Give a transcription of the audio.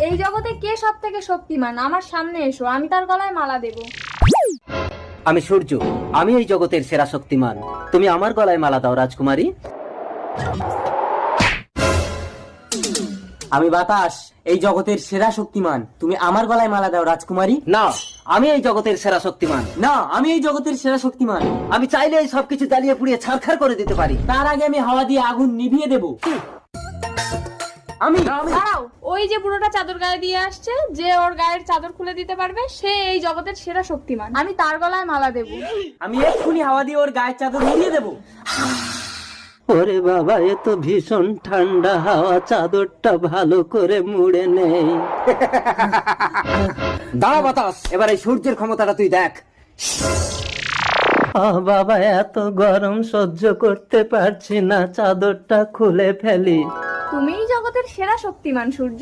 এই জগতে কে সব থেকে শক্তিমান? আমার সামনে এসো, আমি তার গলায় মালা দেব। আমি সূর্য, আমি এই জগতের সেরা শক্তিমান। তুমি আমার গলায় মালা দাও রাজকুমারী। আমি বাতাস, এই জগতের সেরা শক্তিমান। তুমি আমার গলায় মালা দাও রাজকুমারী। না, আমি এই জগতের সেরা শক্তিমান। না, আমি এই জগতের সেরা শক্তিমান। আমি চাইলে এই সবকিছু জ্বালিয়ে পুড়িয়ে ছারখার করে দিতে পারি। তার আগে আমি হাওয়া দিয়ে আগুন নিভিয়ে দেব। আমি দাঁড়াও, ওই যে বুড়োটা চাদর গায়ে দিয়ে আসছে, যে ওর গায়ের চাদর খুলে দিতে পারবে সে এই জগতের সেরা শক্তিমান। আমি তার গলায় মালা দেব। আমি এক্ষুনি হাওয়া দিয়ে ওর গায়ের চাদর উড়িয়ে দেব। ওরে বাবা, এ তো ভীষণ ঠান্ডা হাওয়া, চাদরটা ভালো করে মুড়ে নেই। দাঁড়া বাতাস, এবার এই সূর্যের ক্ষমতাটা তুই দেখ। বাবা, এত গরম সহ্য করতে পারছি না, চাদরটা খুলে ফেলি। তুমিই জগতের সেরা শক্তিমান সূর্য।